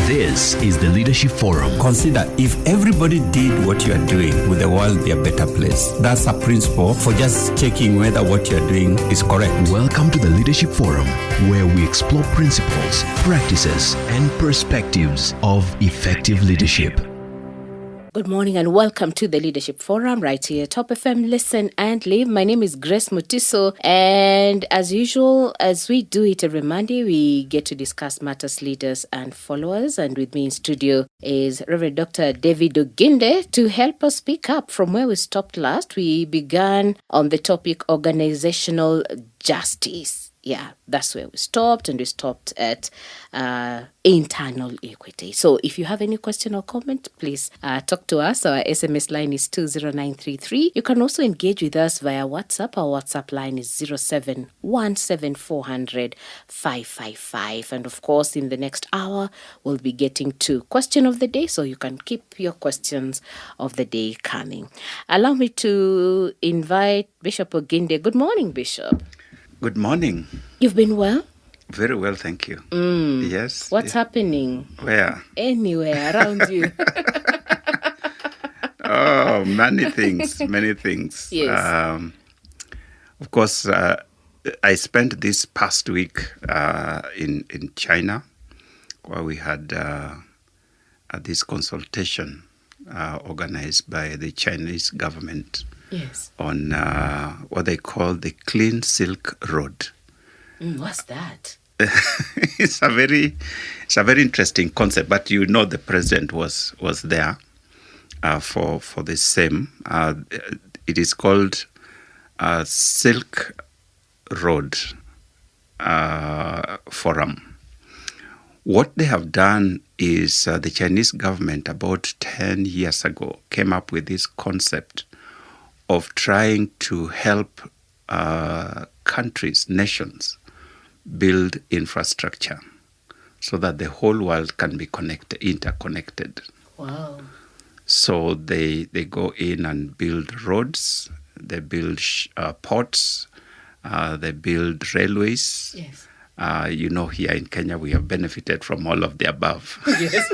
This is the Leadership Forum. Consider if everybody did what you are doing, would the world be a better place? That's a principle for just checking whether what you are doing is correct. Welcome to the Leadership Forum, where we explore principles, practices, and perspectives of effective leadership. Good morning and welcome to the Leadership Forum right here, Top FM, Listen and Live. My name is Grace Mutiso, and as usual, as we do it every Monday, we get to discuss matters, leaders and followers. And with me in studio is Reverend Dr. David Oginde to help us pick up from where we stopped last. We began on the topic organizational justice. Yeah, that's where we stopped, and we stopped at internal equity. So if you have any question or comment, please talk to us. Our SMS line is 20933. You can also engage with us via WhatsApp. Our WhatsApp line is 0717400555. And of course, in the next hour, we'll be getting to question of the day, so you can keep your questions of the day coming. Allow me to invite Bishop Oginde. Good morning, Bishop. Good morning. You've been well? Very well, thank you. Yes. What's happening? Where? Anywhere around you. Oh, many things, many things. Yes. Of course, I spent this past week in China, where we had this consultation organized by the Chinese government. Yes. On what they call the Clean Silk Road. What's that? It's a very interesting concept. But you know, the president was there for the same. It is called Silk Road Forum. What they have done is the Chinese government about 10 years ago came up with this concept of trying to help countries, nations, build infrastructure so that the whole world can be interconnected. Wow. So they go in and build roads, they build ports, they build railways. Yes. Here in Kenya, we have benefited from all of the above. Yes.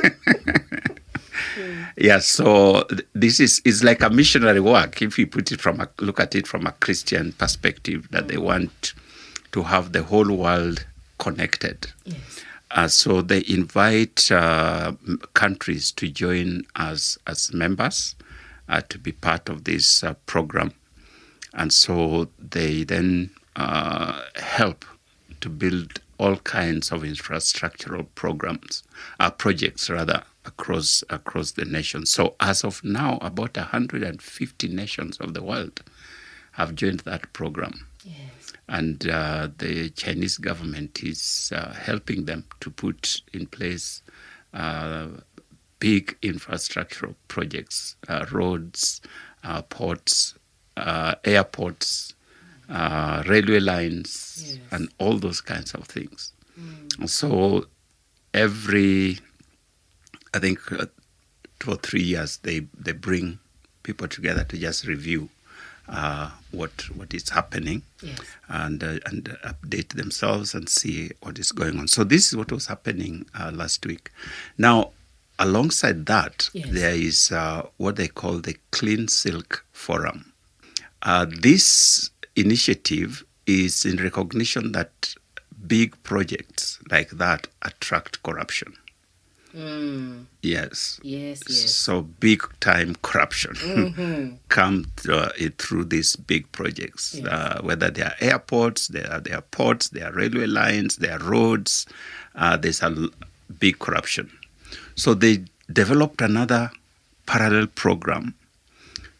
Yeah, so this is like a missionary work if you look at it from a Christian perspective, that they want to have the whole world connected. Yes. So they invite countries to join as members to be part of this program, and so they then help to build all kinds of infrastructural projects across the nation. So as of now, about 150 nations of the world have joined that program. Yes. And the Chinese government is helping them to put in place big infrastructural projects, roads, ports, airports, railway lines, yes, and all those kinds of things. So every, I think, 2 or 3 years, they bring people together to just review what is happening. Yes. and update themselves and see what is going on. So this is what was happening last week. Now, alongside that, yes, there is what they call the Clean Silk Forum. This initiative is in recognition that big projects like that attract corruption. Yes. So big time corruption come through these big projects. Yes. Whether they are airports, they are ports, they are railway lines, they are roads. There's a big corruption. So they developed another parallel program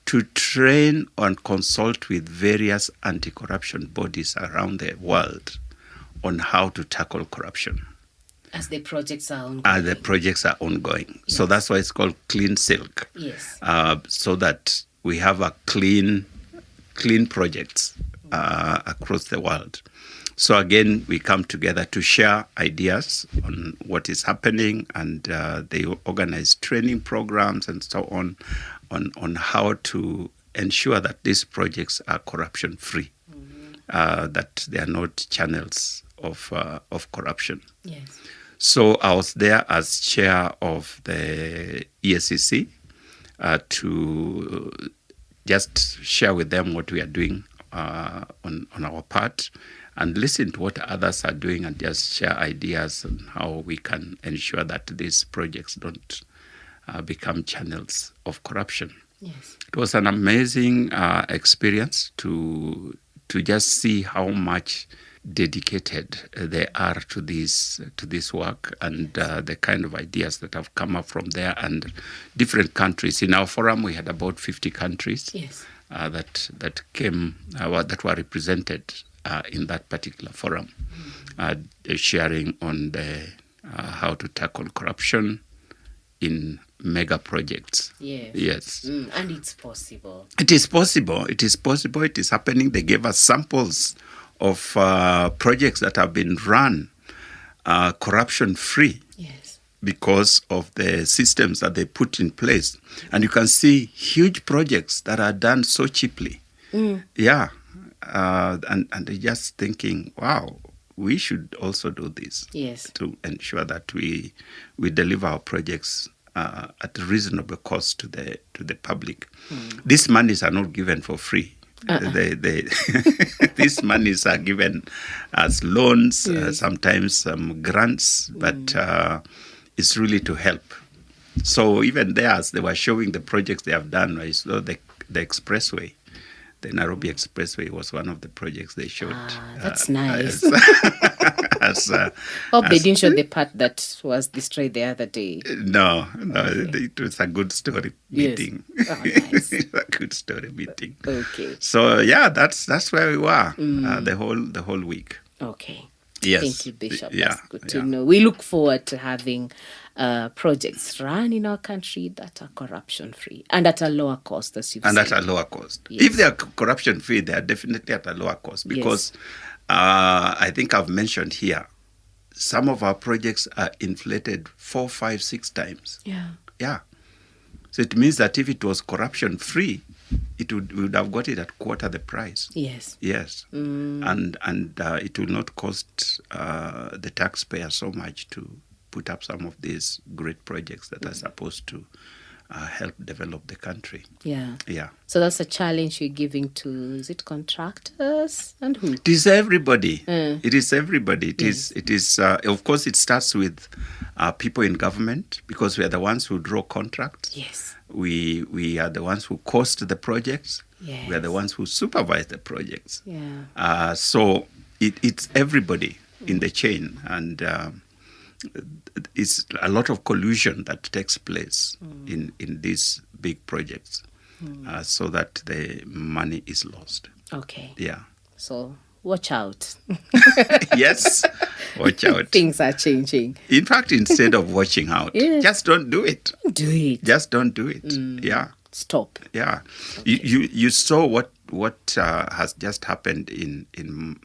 to train and consult with various anti-corruption bodies around the world on how to tackle corruption. As the projects are ongoing. Yes. So that's why it's called Clean Silk. Yes. So that we have a clean projects across the world. So again, we come together to share ideas on what is happening, and they organize training programs and so on how to ensure that these projects are corruption-free, that they are not channels of corruption. Yes. So I was there as chair of the ESCC to just share with them what we are doing on our part and listen to what others are doing and just share ideas on how we can ensure that these projects don't become channels of corruption. Yes. It was an amazing experience to just see how much dedicated they are to this work and the kind of ideas that have come up from there and different countries. In our forum, we had about 50 countries Yes. that came that were represented in that particular forum, sharing on the how to tackle corruption in mega projects. Yes. Yes. And it's possible. It is possible. It is possible. It is happening. They gave us samples of projects that have been run corruption-free. Yes. Because of the systems that they put in place. And you can see huge projects that are done so cheaply. Yeah. And they're just thinking, wow, we should also do this. Yes. To ensure that we deliver our projects at a reasonable cost to the public. These monies are not given for free. These monies are given as loans, yes. sometimes some grants, but it's really to help. So even there, as they were showing the projects they have done, I saw the expressway. The Nairobi Expressway was one of the projects they showed. That's nice. Hope they didn't show the part that was destroyed the other day. No, it was a good story meeting. Yes. Oh, nice. A good story meeting. Okay. So yeah, that's where we were the whole week. Okay. Yes. Thank you, Bishop. Yeah. That's good to know. We look forward to having projects run in our country that are corruption-free and at a lower cost, as you've said. And at a lower cost. Yes. If they are corruption-free, they are definitely at a lower cost because I think I've mentioned here, some of our projects are inflated 4, 5, 6 times. Yeah. Yeah. So it means that if it was corruption-free, we would have got it at quarter the price. Yes. Yes. And it will not cost the taxpayer so much to put up some of these great projects that are supposed to help develop the country. Yeah. Yeah. So that's a challenge you're giving to, is it contractors and who? It is everybody. It is everybody. It is. Of course, it starts with people in government because we are the ones who draw contracts. Yes. We are the ones who cost the projects. Yes. We are the ones who supervise the projects. Yeah. So it's everybody in the chain, and it's a lot of collusion that takes place in these big projects, so that the money is lost. Okay. Yeah. So watch out. Yes, watch out. Things are changing. In fact, instead of watching out, just don't do it. Do it. Just don't do it. Yeah. Stop. Yeah. Okay. You saw what has just happened in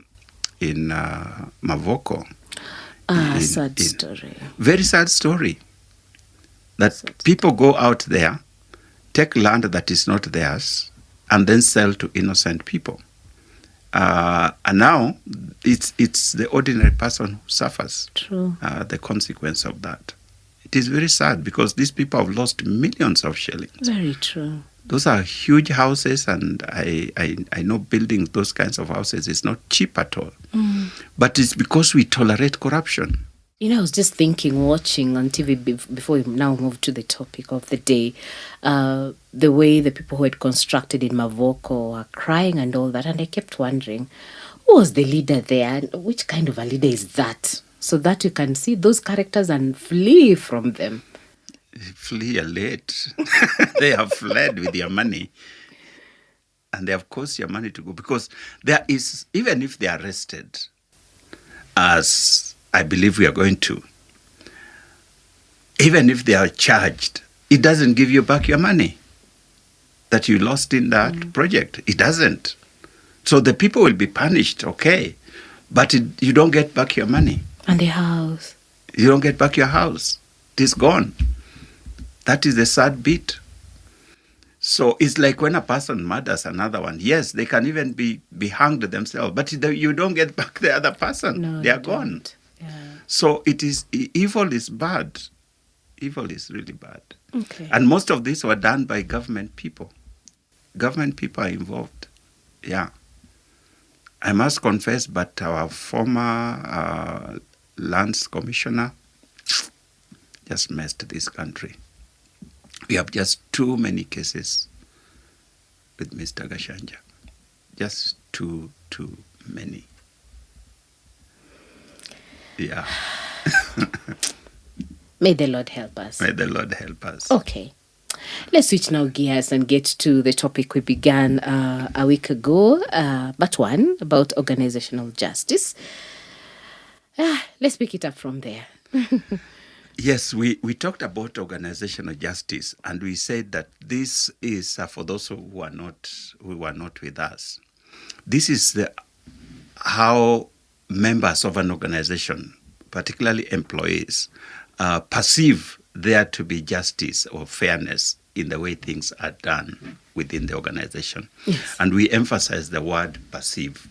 Mavoko. Sad story. Very sad story. That people go out there, take land that is not theirs, and then sell to innocent people. And now it's the ordinary person who suffers the consequence of that. It is very sad because these people have lost millions of shillings. Very true. Those are huge houses, and I know building those kinds of houses is not cheap at all. But it's because we tolerate corruption. You know, I was just thinking, watching on TV before we now move to the topic of the day, the way the people who had constructed in Mavoko are crying and all that. And I kept wondering, who was the leader there? And which kind of a leader is that? So that you can see those characters and flee from them. Flee late. They have fled with their money. And they have caused your money to go. Because there is, even if they are arrested, as I believe we are going to, even if they are charged, it doesn't give you back your money that you lost in that project. It doesn't. So the people will be punished, okay, but you don't get back your money. And the house. You don't get back your house. It is gone. That is the sad bit. So it's like when a person murders another one. Yes, they can even be hanged themselves, but you don't get back the other person. No, they are gone. So evil is bad. Evil is really bad. Okay. And most of these were done by government people. Government people are involved. Yeah. I must confess, but our former lands commissioner just messed this country. We have just too many cases with Mr. Gashanja. Just too many. Yeah. May the Lord help us. May the Lord help us. Okay. Let's switch now gears and get to the topic we began a week ago, but one about organizational justice. Let's pick it up from there. Yes, we talked about organizational justice, and we said that this is for those who were not with us. This is how members of an organization, particularly employees, perceive there to be justice or fairness in the way things are done within the organization. Yes. And we emphasize the word perceive.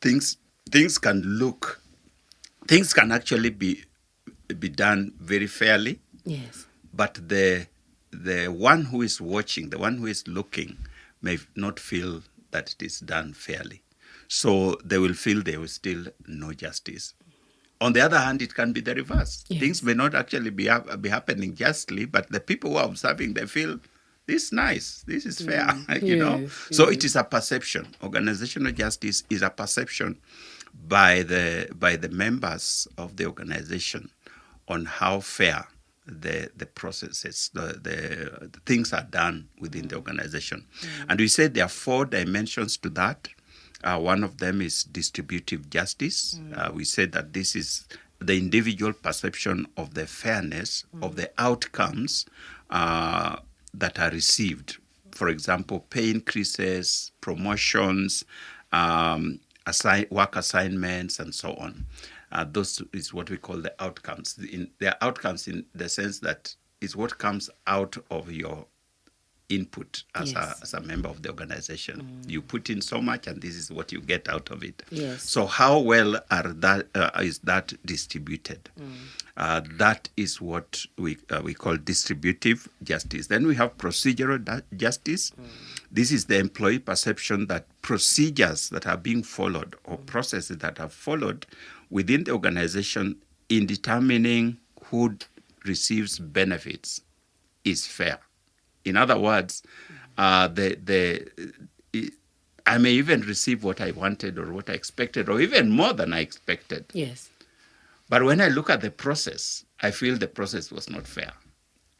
Things can actually be done very fairly. Yes. But the one who is watching, the one who is looking, may not feel that it is done fairly. So they will feel there is still no justice. On the other hand, it can be the reverse. Yes. Things may not actually be happening justly, but the people who are observing, they feel this is nice, this is fair, you know. Yes, So yes. it is a perception. Organizational justice is a perception by the members of the organization on how fair the processes, the things are done within the organization. And we said there are 4 dimensions to that. One of them is distributive justice. We said that this is the individual perception of the fairness of the outcomes that are received. For example, pay increases, promotions, work assignments, and so on. Those is what we call the outcomes. They are outcomes in the sense that it's what comes out of your input as a member of the organization. You put in so much, and this is what you get out of it. Yes. So how well is that distributed? That is what we call distributive justice. Then we have procedural justice. This is the employee perception that procedures that are being followed or processes that are followed within the organization in determining who receives benefits is fair. In other words, I may even receive what I wanted or what I expected, or even more than I expected. Yes. But when I look at the process, I feel the process was not fair.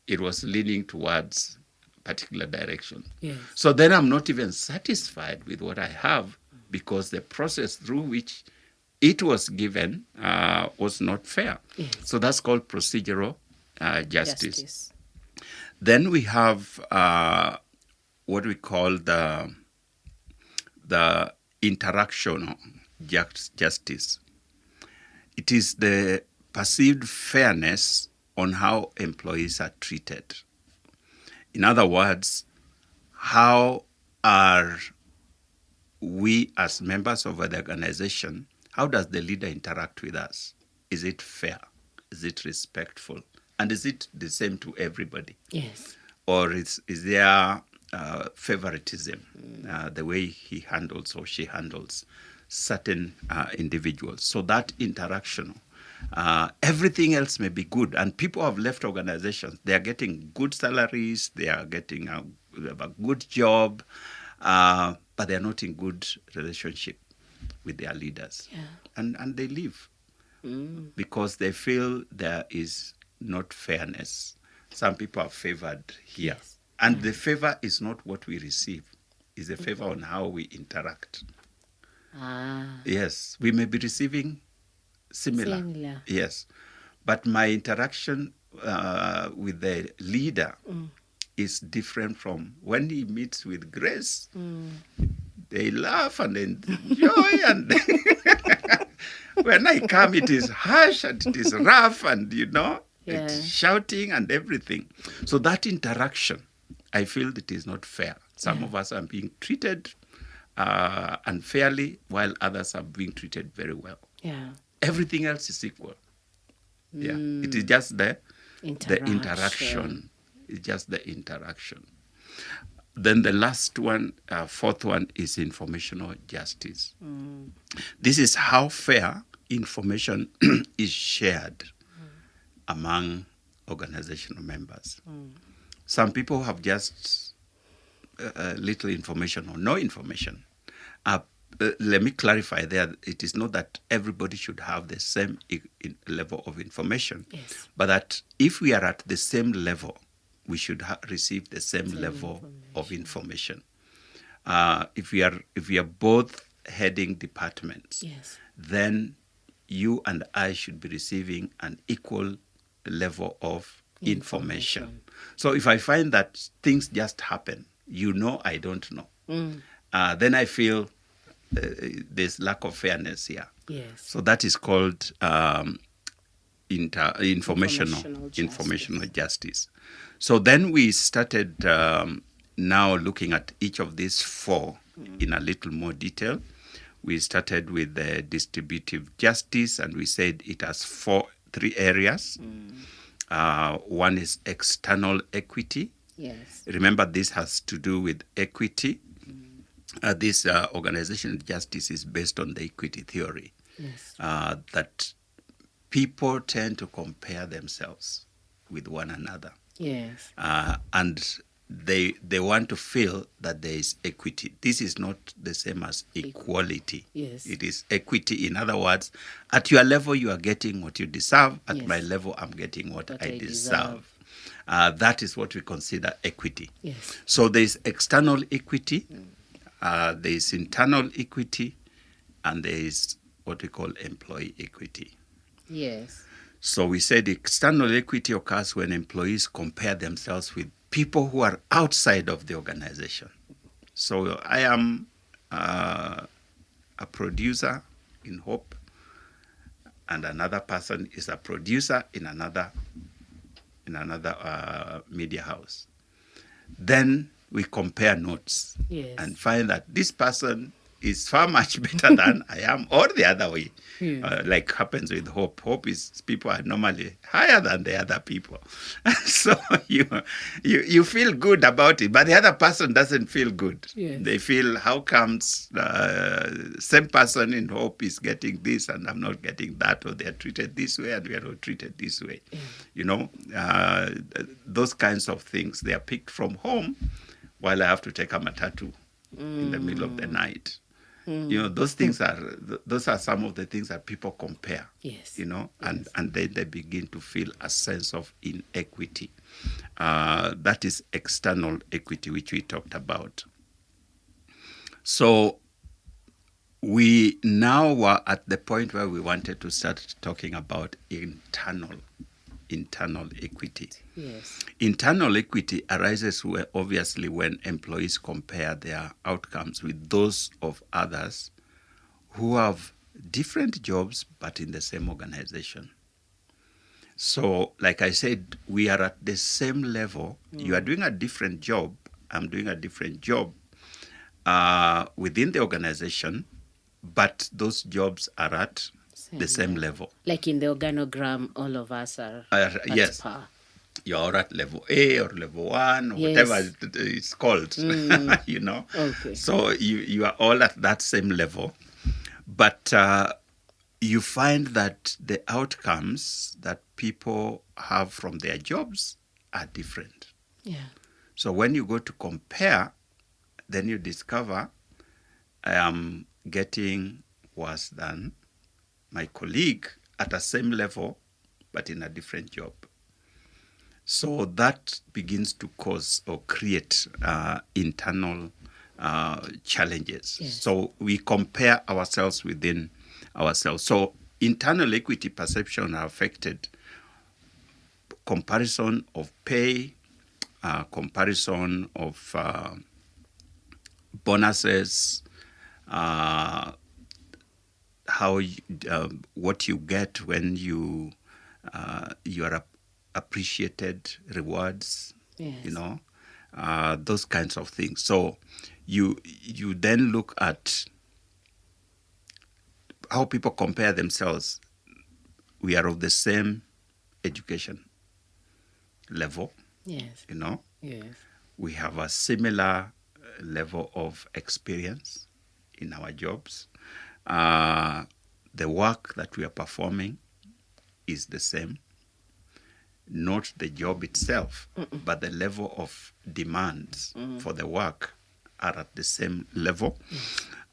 It was leaning towards a particular direction. Yes. So then I'm not even satisfied with what I have because the process through which it was given was not fair. Yes. So that's called procedural justice. Then we have what we call the interactional justice. It is the perceived fairness on how employees are treated. In other words, how are we as members of the organization, how does the leader interact with us? Is it fair? Is it respectful? And is it the same to everybody? Yes. Or is there favoritism, the way he handles or she handles certain individuals? So that interaction, everything else may be good. And people have left organizations. They are getting good salaries. They are getting a good job, but they are not in good relationship with their leaders. Yeah. And they leave because they feel there is not fairness. Some people are favored here. Yes. And the favor is not what we receive. It's a favor on how we interact. Yes, we may be receiving similar. Yes. But my interaction with the leader is different from when he meets with Grace. They laugh and enjoy, and when I come, it is harsh and it is rough, and it's shouting and everything. So that interaction, I feel it is not fair. Some of us are being treated unfairly, while others are being treated very well. Yeah. everything else is equal. Yeah, it is just the interaction. It's just the interaction. Then the last one, fourth one, is informational justice. This is how fair information is shared among organizational members. Some people have just little information or no information. Let me clarify there, it is not that everybody should have the same level of information, but that if we are at the same level, we should receive the same level of information. If we are both heading departments, then you and I should be receiving an equal level of information. So if I find that things just happen, I don't know, then I feel there's lack of fairness here. So that is called informational justice. So then we started now looking at each of these four in a little more detail. We started with the distributive justice, and we said it has three areas. One is external equity. Remember, this has to do with equity. This organizational justice is based on the equity theory, that people tend to compare themselves with one another. And they want to feel that there is equity. This is not the same as equality. It is equity. In other words, at your level, you are getting what you deserve. At my level, I'm getting what I deserve. That is what we consider equity. So there is external equity, there is internal equity, and there is what we call employee equity. So we said external equity occurs when employees compare themselves with people who are outside of the organization. So I am a producer in Hope, and another person is a producer in another media house. Then we compare notes and find that this person is far much better than I am, or the other way, like happens with Hope. Hope is people are normally higher than the other people. So you feel good about it, but the other person doesn't feel good. They feel, how comes same person in Hope is getting this and I'm not getting that, or they are treated this way and we are not treated this way. Those kinds of things, they are picked from home while I have to take a matatu in the middle of the night. Those things those are some of the things that people compare, and then they begin to feel a sense of inequity. That is external equity, which we talked about. So we now were at the point where we wanted to start talking about internal equity. Internal equity arises obviously when employees compare their outcomes with those of others who have different jobs but in the same organization. So, like I said, we are at the same level. You are doing a different job. I'm doing a different job within the organization, but those jobs are at the same level. Like in the organogram, all of us are at par. You're at level A or level 1 or whatever it's called, So you are all at that same level. But you find that the outcomes that people have from their jobs are different. So when you go to compare, then you discover I am getting worse than my colleague at the same level, but in a different job. So that begins to cause or create internal challenges. So we compare ourselves within ourselves. So internal equity perception are affected. Comparison of pay, comparison of bonuses, what you get when you are appreciated, rewards, those kinds of things. So you then look at how people compare themselves we are of the same education level, Yes. you know. Yes. We have a similar level of experience in our jobs. The work that we are performing is the same. Not the job itself, but the level of demands for the work are at the same level.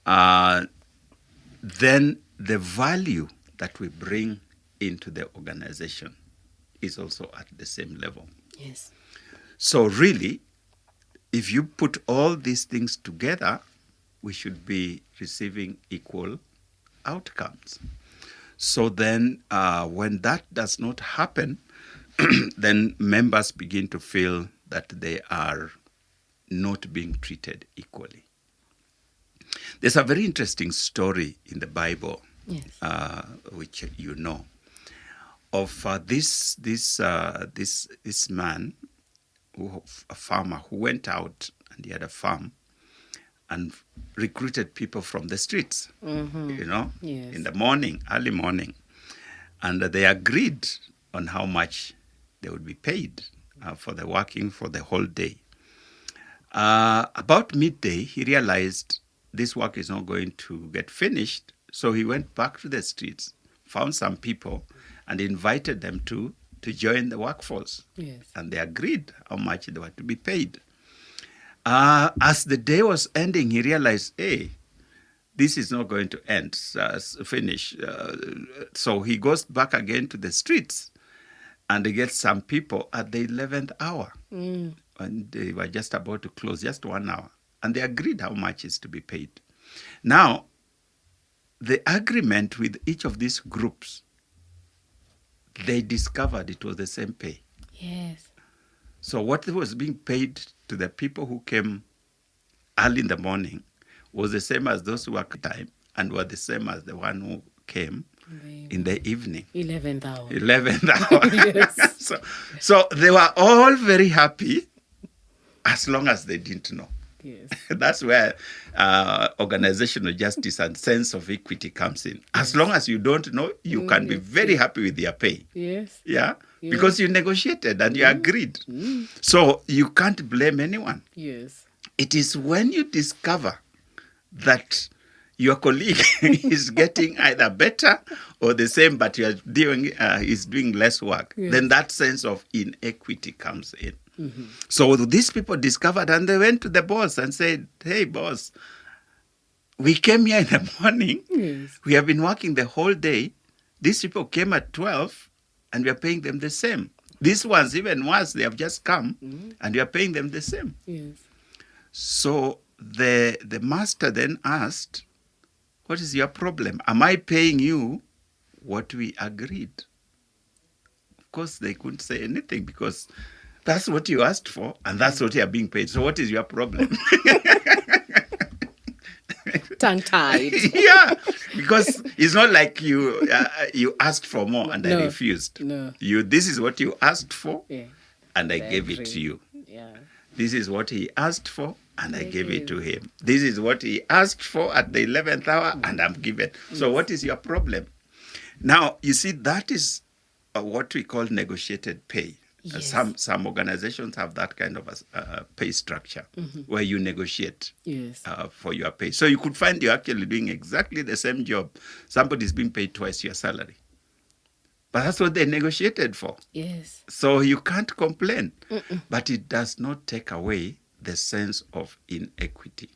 Then the value that we bring into the organization is also at the same level. Yes. So really, if you put all these things together, we should be receiving equal outcomes. So then when that does not happen, then members begin to feel that they are not being treated equally. There's a very interesting story in the Bible, Yes. which you know, of this man, a farmer who went out and he had a farm and recruited people from the streets, you know, Yes. in the morning, early morning. And they agreed on how much they would be paid for the working for the whole day. About midday, he realized this work is not going to get finished. So he went back to the streets, found some people, and invited them to join the workforce. Yes. And they agreed how much they were to be paid. As the day was ending, he realized, hey, this is not going to end, finish. So he goes back again to the streets and he gets some people at the 11th hour. And they were just about to close, just 1 hour. And they agreed how much is to be paid. Now, the agreement with each of these groups, they discovered it was the same pay. Yes. So what was being paid to the people who came early in the morning was the same as those who were time and were the same as the one who came in the evening. 11th hour. 11th hour. Yes. So they were all very happy as long as they didn't know. Yes. That's where organizational justice and sense of equity comes in. As long as you don't know, you can be very happy with your pay. Yes. Yeah? Because you negotiated and you agreed. So you can't blame anyone. Yes. It is when you discover that your colleague is getting either better or the same, but you are is doing less work, then that sense of inequity comes in. So these people discovered and they went to the boss and said, hey, boss, we came here in the morning. Yes. We have been working the whole day. These people came at 12 and we are paying them the same. These ones, even worse, they have just come and we are paying them the same. Yes. So the master then asked, what is your problem? Am I paying you what we agreed? Of course, they couldn't say anything because that's what you asked for, and that's what you are being paid. So what is your problem? Tongue-tied. Yeah, because it's not like you asked for more and I refused. No. This is what you asked for, Yeah. and I gave it to you. Yeah. This is what he asked for, and I gave it to him. This is what he asked for at the 11th hour, and I'm given. So what is your problem? Now, you see, that is what we call negotiated pay. Yes. Some organizations have that kind of a pay structure where you negotiate for your pay. So you could find you're actually doing exactly the same job. Somebody's being paid twice your salary. But that's what they negotiated for. Yes. So you can't complain. But it does not take away the sense of inequity.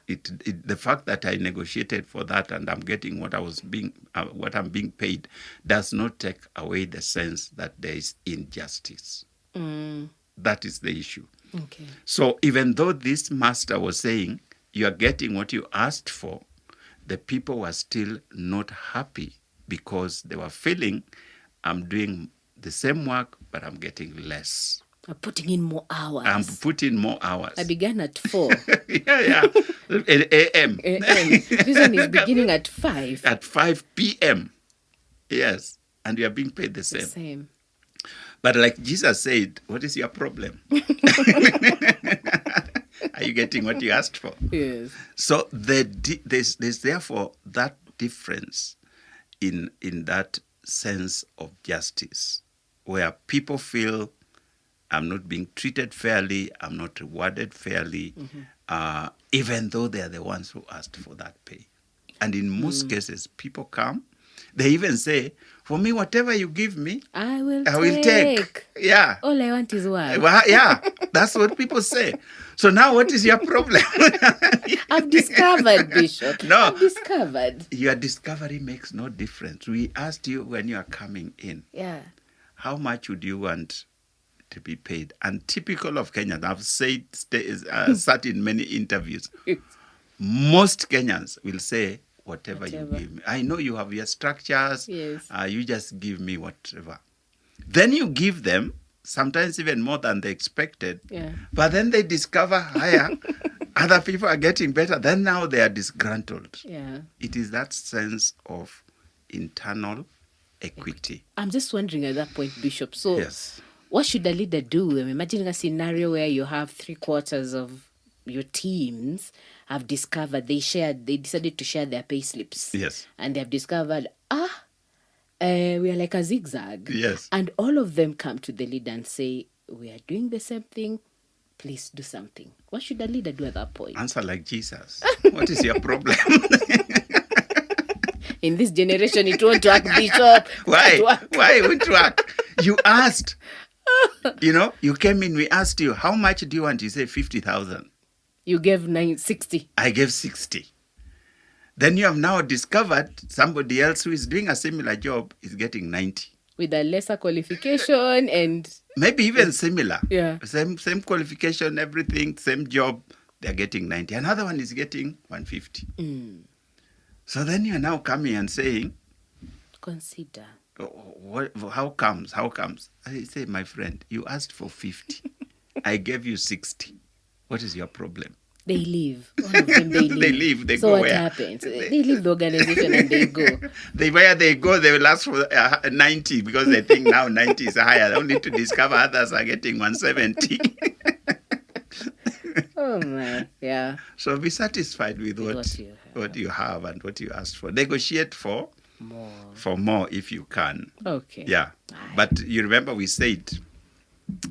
Yeah. The fact that I negotiated for that and I'm getting what I'm being paid does not take away the sense that there is injustice. That is the issue. Okay. So even though this master was saying you are getting what you asked for, the people were still not happy because they were feeling I'm doing the same work but I'm getting less. I'm putting in more hours. I'm putting more hours. I began at 4. Yeah. A.M. This one is beginning at 5. At 5 p.m. Yes. And you are being paid the same. Same. But like Jesus said, what is your problem? Are you getting what you asked for? Yes. So there's therefore that difference in that sense of justice, where people feel I'm not being treated fairly, I'm not rewarded fairly, even though they are the ones who asked for that pay. And in most cases, people come, they even say, for me, whatever you give me, I will take. Yeah. All I want is work. Well, yeah, that's what people say. So now what is your problem? I've discovered, Bishop. No. I've discovered. Your discovery makes no difference. We asked you when you are coming in, Yeah. how much would you want to be paid? And typical of Kenyans, I've sat in many interviews, most Kenyans will say, whatever you give me. I know you have your structures. Yes. You just give me whatever. Then you give them, sometimes even more than they expected. Yeah. But then they discover higher, other people are getting better. Then now they are disgruntled. Yeah. It is that sense of internal equity. I'm just wondering at that point, Bishop. So Yes. what should a leader do? I'm imagining a scenario where you have 3/4 of your teams have discovered they decided to share their pay slips. Yes. And they have discovered, we are like a zigzag. Yes. And all of them come to the leader and say, we are doing the same thing. Please do something. What should a leader do at that point? Answer like Jesus. What is your problem? In this generation, it won't work, Bishop. Why? It won't work. Why it won't work? You asked. You came in, we asked you, how much do you want? You say 50,000. You gave 60. I gave 60. Then you have now discovered somebody else who is doing a similar job is getting 90. With a lesser qualification and... Maybe even similar. Yeah. Same qualification, everything, same job, they're getting 90. Another one is getting 150. So then you're now coming and saying, Consider. How comes? I say, my friend, you asked for 50. I gave you 60. What is your problem? They leave. All of them, they leave. They leave. They so go what where? happens? They leave the organization and they go. Where they go, they will ask for 90 because they think now 90 is higher. Only to discover others are getting 170. Oh, man. Yeah. So be satisfied with what you have and what you asked for. Negotiate for more if you can. Okay. Yeah. But you remember we said,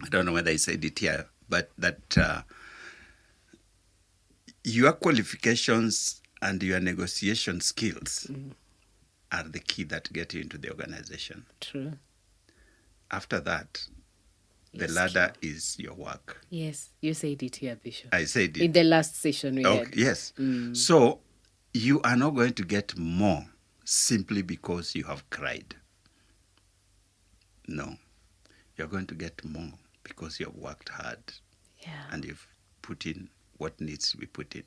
I don't know whether I said it here, but that your qualifications and your negotiation skills are the key that get you into the organization. True. After that, the Yes, ladder is your work. Yes. You said it here, Bishop. I said it. In the last session we had. Yes. So you are not going to get more simply because you have cried. No. You're going to get more because you have worked hard. Yeah. And you've put in what needs to be put in.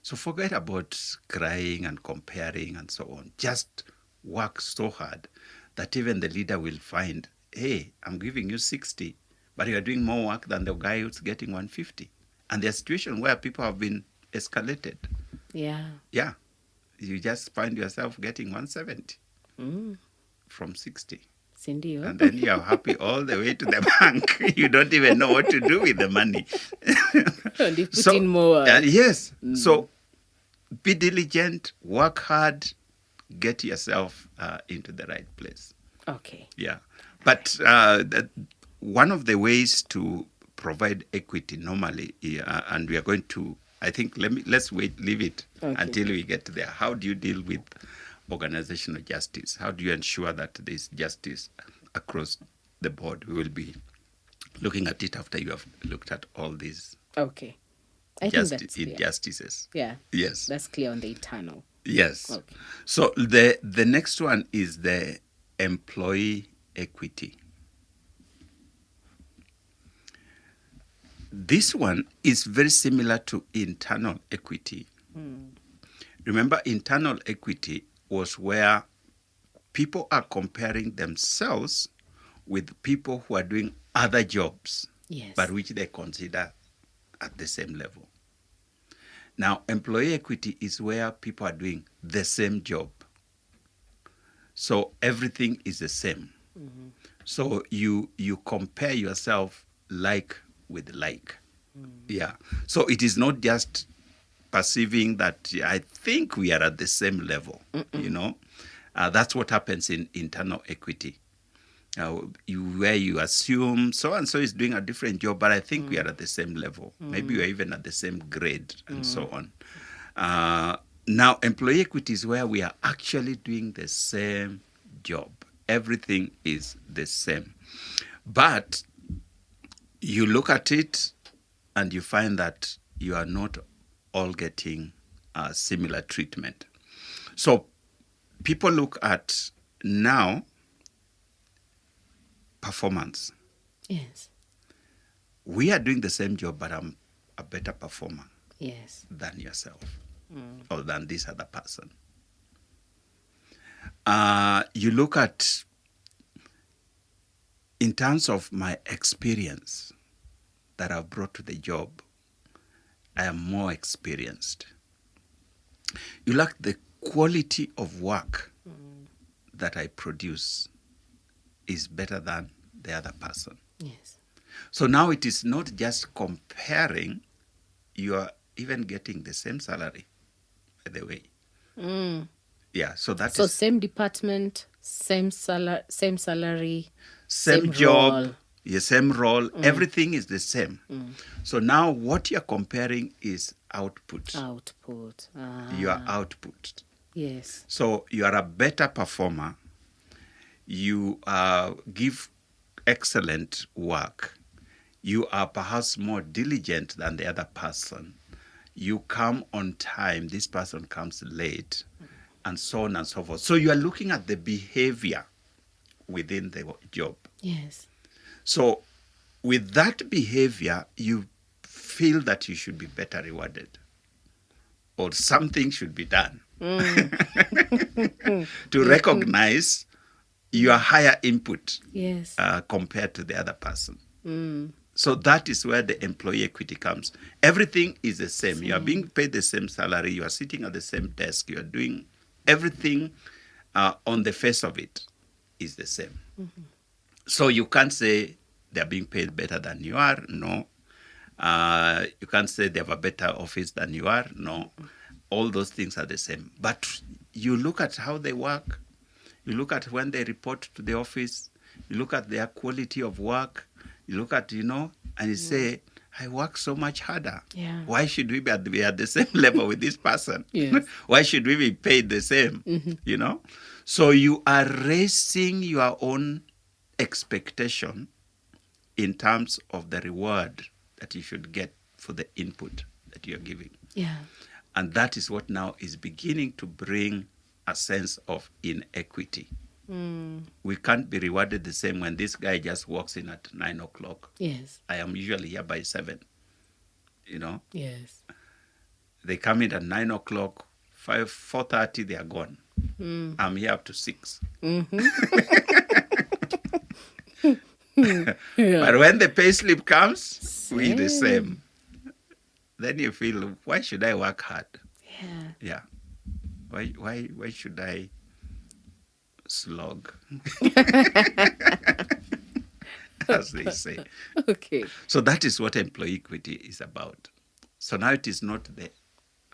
So forget about crying and comparing and so on. Just work so hard that even the leader will find, hey, I'm giving you 60, but you're doing more work than the guy who's getting 150. And there's a situation where people have been escalated. Yeah. Yeah. You just find yourself getting 170 from 60. Cindy. And then you're happy all the way to the bank. You don't even know what to do with the money. And you put in more. Yes. So be diligent, work hard, get yourself into the right place. Okay. Yeah. But one of the ways to provide equity normally, and we are going to, I think, let's leave it until we get there. How do you deal with organizational justice? How do you ensure that there's justice across the board? We will be looking at it after you have looked at all these Okay. I think that's clear. injustices. Yeah. Yes. That's clear on the internal. Yes. Okay. So the next one is the employee equity. This one is very similar to internal equity. Remember, internal equity was where people are comparing themselves with people who are doing other jobs, Yes. but which they consider at the same level. Now, employee equity is where people are doing the same job. So everything is the same. So you compare yourself like with like. Yeah. So it is not just perceiving that I think we are at the same level, you know. That's what happens in internal equity. Where you assume so and so is doing a different job, but I think we are at the same level. Maybe we are even at the same grade, and so on. Now, employee equity is where we are actually doing the same job. Everything is the same. But you look at it and you find that you are not all getting similar treatment. So people look at now performance. Yes. We are doing the same job, but I'm a better performer Yes. than yourself or than this other person. You look at, in terms of my experience that I've brought to the job, I am more experienced. You look at the quality of work that I produce is better than the other person. Yes. So now it is not just comparing, you are even getting the same salary, by the way. Yeah, so that So is same department, same salary, same job, role. yeah, same role, everything is the same. So now what you're comparing is output. Output. Your output. Yes. So you are a better performer. You give excellent work. You are perhaps more diligent than the other person. You come on time. This person comes late, and so on and so forth. So you are looking at the behavior within the job. Yes. So with that behavior, you feel that you should be better rewarded, or something should be done to recognize your higher input Yes. compared to the other person. So that is where the employee equity comes. Everything is the same. You are being paid the same salary. You are sitting at the same desk. You are doing everything on the face of it is the same. So you can't say they're being paid better than you are. No. You can't say they have a better office than you are. No. All those things are the same. But you look at how they work. You look at when they report to the office. You look at their quality of work. You look at, and you say, I work so much harder. Yeah. Why should we be at the same level with this person? Yes. Why should we be paid the same? So you are raising your own expectation in terms of the reward that you should get for the input that you're giving. Yeah. And that is what now is beginning to bring a sense of inequity. We can't be rewarded the same when this guy just walks in at 9 o'clock. Yes. I am usually here by 7. Yes. They come in at 9 o'clock, 4:30, they are gone. I'm here up to 6. But when the pay slip comes, we the same. Then you feel, why should I work hard? Yeah. Why should I slog? As they say. Okay. So that is what employee equity is about. So now it is not the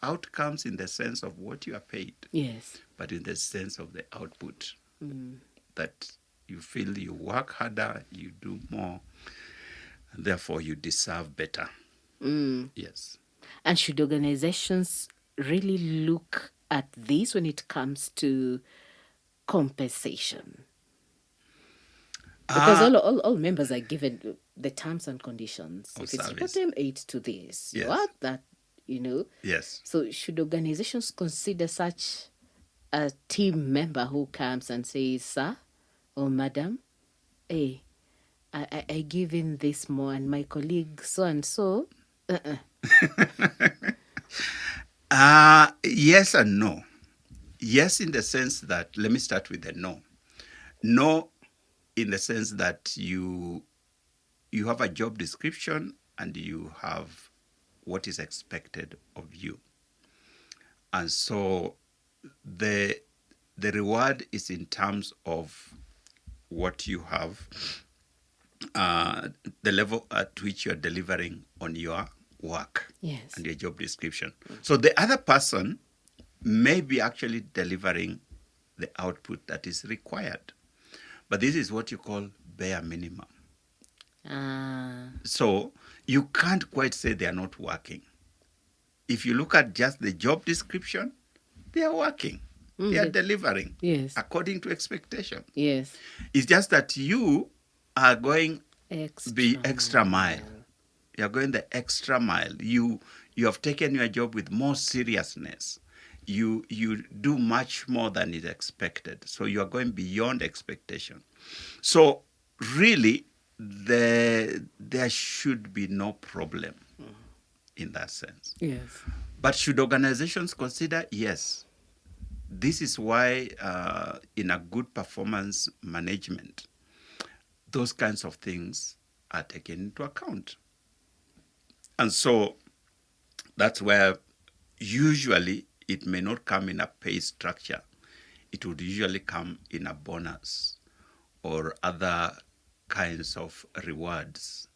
outcomes in the sense of what you are paid, Yes. but in the sense of the output. That you feel you work harder, you do more, and therefore you deserve better. Yes. And should organizations really look at this when it comes to compensation? Because all members are given the terms and conditions. Of If it's service. bottom 8 to this, Yes. what that, Yes. So should organizations consider such a team member who comes and says, sir or madam, hey, I give in this more and my colleague so and so. Yes and no. Yes, in the sense that, let me start with the no. No, in the sense that you have a job description and you have what is expected of you. And so the reward is in terms of what you have, the level at which you're delivering on your work. Yes. And your job description. So the other person may be actually delivering the output that is required. But this is what you call bare minimum. So you can't quite say they are not working. If you look at just the job description, they are working. They are delivering according to expectation. Yes. It's just that you are going Extra extra mile. You are going the extra mile. You have taken your job with more seriousness. You do much more than is expected. So you are going beyond expectation. So really, there should be no problem in that sense. Yes. But should organizations consider? Yes. This is why in a good performance management, those kinds of things are taken into account. And so that's where usually it may not come in a pay structure. It would usually come in a bonus or other kinds of rewards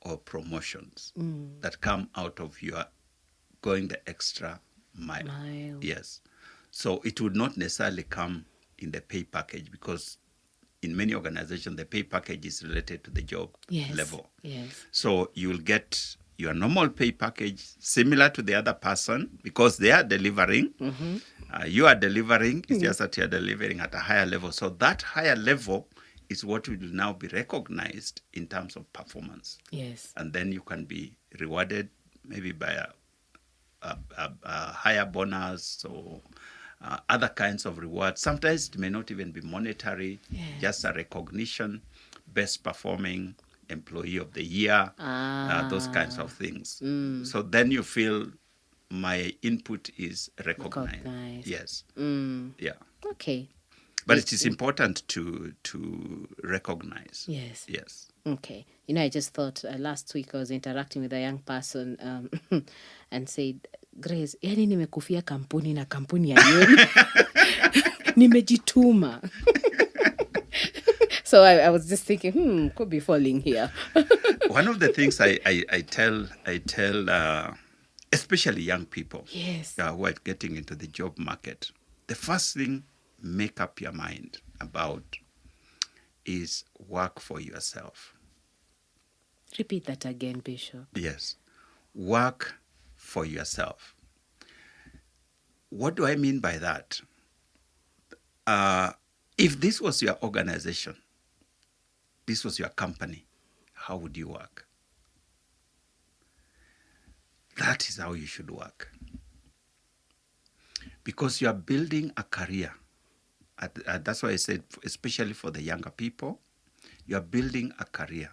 or promotions that come out of your going the extra mile. Yes. So it would not necessarily come in the pay package, because in many organizations, the pay package is related to the job level. Yes. So you will get your normal pay package similar to the other person because they are delivering. You are delivering. It's just that you are delivering at a higher level. So that higher level is what will now be recognized in terms of performance. Yes. And then you can be rewarded maybe by a higher bonus or other kinds of rewards. Sometimes it may not even be monetary, just a recognition, best performing employee of the year, those kinds of things. So then you feel my input is recognized. Yes. Yeah. Okay. But it is important to recognize. Yes. Yes. Okay. I just thought last week I was interacting with a young person and said, Grace, yani nimekufia kampuni na kampuni ya yenu. Nimejituma. So I was just thinking, could be falling here. One of the things I tell especially young people who are getting into the job market, the first thing, make up your mind about is work for yourself. Repeat that again, Bishop. Yes. Work for yourself. What do I mean by that? If this was your organization, this was your company, how would you work? That is how you should work. Because you are building a career. That's why I said, especially for the younger people, you are building a career.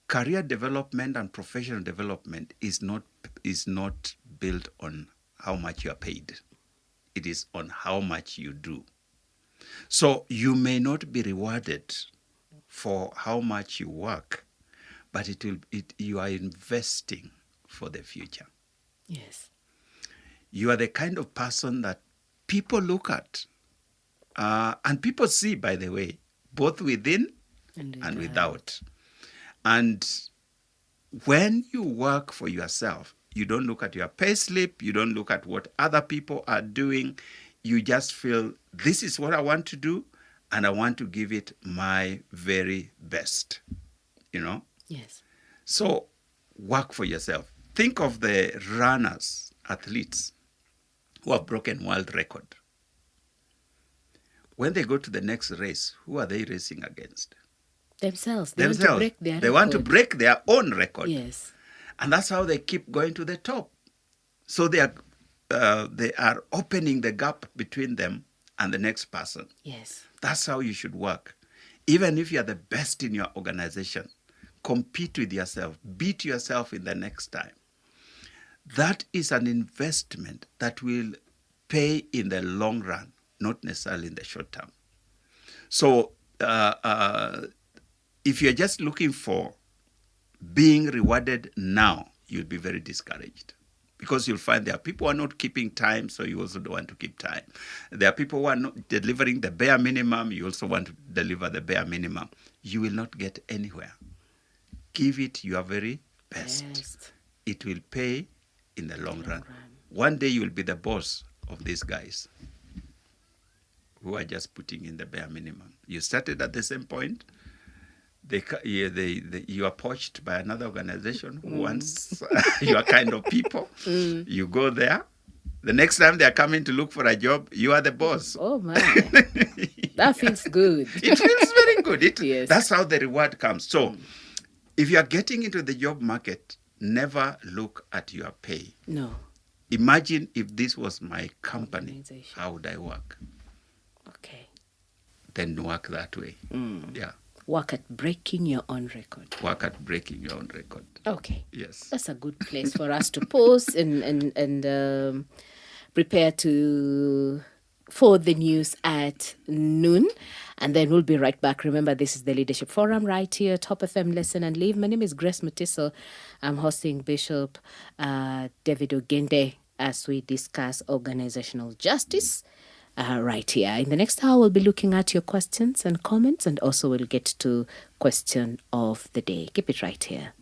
Career development and professional development is not built on how much you are paid. It is on how much you do. So you may not be rewarded for how much you work, but you are investing for the future. Yes. You are the kind of person that people look at and people see, by the way, both within and without. And when you work for yourself, you don't look at your pay slip, you don't look at what other people are doing. You just feel, this is what I want to do, and I want to give it my very best. Yes. So work for yourself. Think of the runners, athletes who have broken world record. When they go to the next race, who are they racing against? Themselves. They Want to break their own record. Yes. And that's how they keep going to the top. So they are opening the gap between them and the next person. Yes. That's how you should work. Even if you are the best in your organization, compete with yourself, beat yourself in the next time. That is an investment that will pay in the long run, not necessarily in the short term. So if you're just looking for being rewarded now, you'll be very discouraged, because you'll find there are people who are not keeping time, so you also don't want to keep time. There are people who are not delivering the bare minimum, you also want to deliver the bare minimum. You will not get anywhere. Give it your very best. It will pay in the long run. One day you will be the boss of these guys. who are just putting in the bare minimum. You started at the same point. You are poached by another organization who wants your kind of people. You go there. The next time they are coming to look for a job, you are the boss. Oh, man. That feels good. It feels very good. Yes. That's how the reward comes. So if you are getting into the job market, never look at your pay. No. Imagine if this was my company, Organization. how would I work? Okay. Then work that way. Yeah. Work at breaking your own record. Work at breaking your own record. Okay. Yes. That's a good place for us to pause and prepare for the news at noon. And then we'll be right back. Remember, this is the Leadership Forum right here, Top FM, Listen and Leave. My name is Grace Mutiso. I'm hosting Bishop David Oginde as we discuss organizational justice right here. In the next hour, we'll be looking at your questions and comments, and also we'll get to question of the day. Keep it right here.